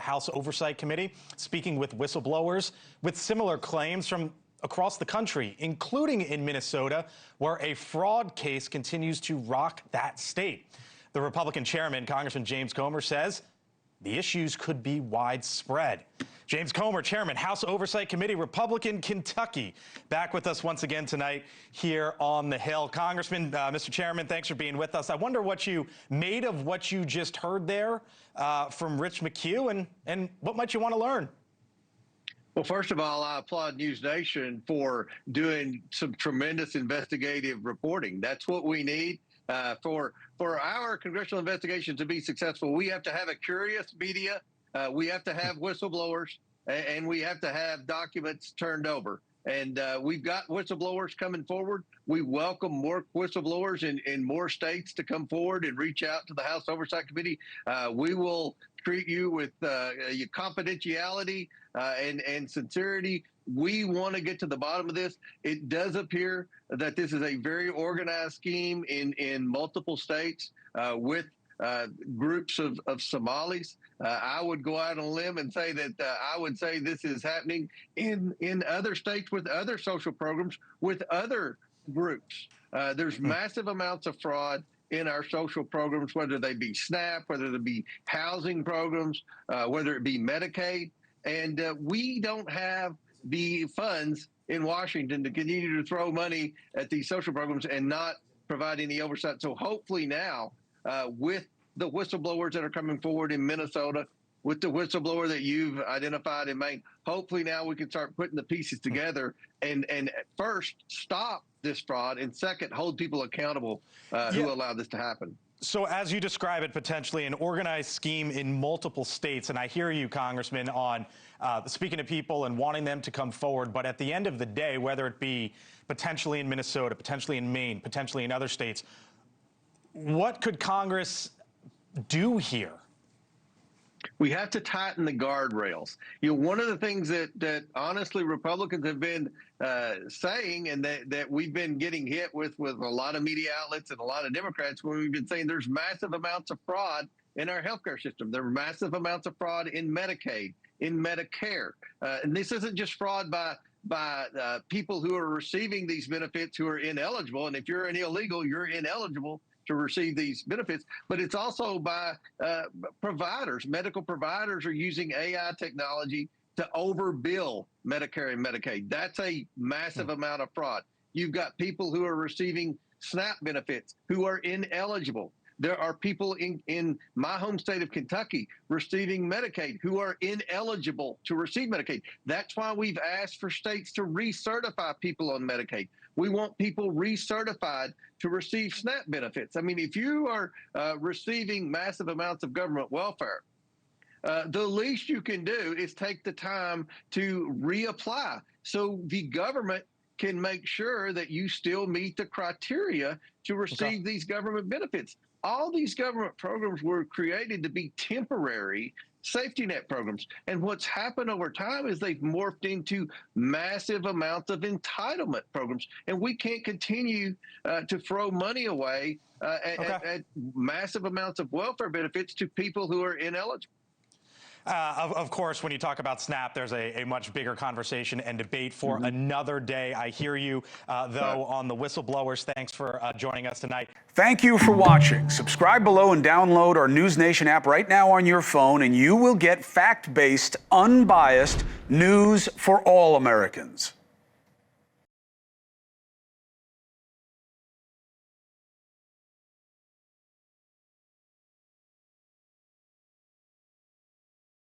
House Oversight Committee, speaking with whistleblowers with similar claims from across the country, including in Minnesota, where a fraud case continues to rock that state. The Republican chairman, Congressman James Comer, says the issues could be widespread. James Comer, Chairman, House Oversight Committee, Republican, Kentucky, back with us once again tonight here on the Hill. Congressman, Mr. Chairman, thanks for being with us. I wonder what you made of what you just heard there from Rich McHugh, and what might you want to learn? Well, first of all, I applaud NewsNation for doing some tremendous investigative reporting. That's what we need. For our congressional investigation to be successful, we have to have a curious media, we have to have whistleblowers, and we have to have documents turned over. And we've got whistleblowers coming forward. We welcome more whistleblowers in more states to come forward and reach out to the House Oversight Committee. We will treat you with your confidentiality and sincerity. We want to get to the bottom of this. It does appear that this is a very organized scheme in multiple states with groups of Somalis. I would go out on a limb and say that I would say this is happening in other states with other social programs, with other groups. There's massive amounts of fraud in our social programs, whether they be SNAP, whether they be housing programs, whether it be Medicaid. And we don't have the funds in Washington to continue to throw money at these social programs and not provide any oversight. So hopefully now, with the whistleblowers that are coming forward in Minnesota, with the whistleblower that you've identified in Maine, hopefully now we can start putting the pieces together and first stop this fraud, and second, hold people accountable who allowed this to happen. So as you describe it, potentially an organized scheme in multiple states, and I hear you, Congressman, on speaking to people and wanting them to come forward, but at the end of the day, whether it be potentially in Minnesota, potentially in Maine, potentially in other states, what could Congress do here? We have to tighten the guardrails. You know, one of the things that honestly Republicans have been saying, and that we've been getting hit with a lot of media outlets and a lot of Democrats, when we've been saying there's massive amounts of fraud in our healthcare system. There are massive amounts of fraud in Medicaid, in Medicare. And this isn't just fraud by people who are receiving these benefits who are ineligible. And if you're an illegal, you're ineligible to receive these benefits, but it's also by providers. Medical providers are using AI technology to overbill Medicare and Medicaid. That's a massive amount of fraud. You've got people who are receiving SNAP benefits who are ineligible. There are people in my home state of Kentucky receiving Medicaid who are ineligible to receive Medicaid. That's why we've asked for states to recertify people on Medicaid. We want people recertified to receive SNAP benefits. I mean, if you are receiving massive amounts of government welfare, the least you can do is take the time to reapply so the government can make sure that you still meet the criteria to receive these government benefits. All these government programs were created to be temporary safety net programs. And what's happened over time is they've morphed into massive amounts of entitlement programs. And we can't continue to throw money away at massive amounts of welfare benefits to people who are ineligible. Of course, when you talk about SNAP, there's a much bigger conversation and debate for another day. I hear you, though, on the whistleblowers. Thanks for joining us tonight. Thank you for watching. Subscribe below and download our NewsNation app right now on your phone, and you will get fact-based, unbiased news for all Americans.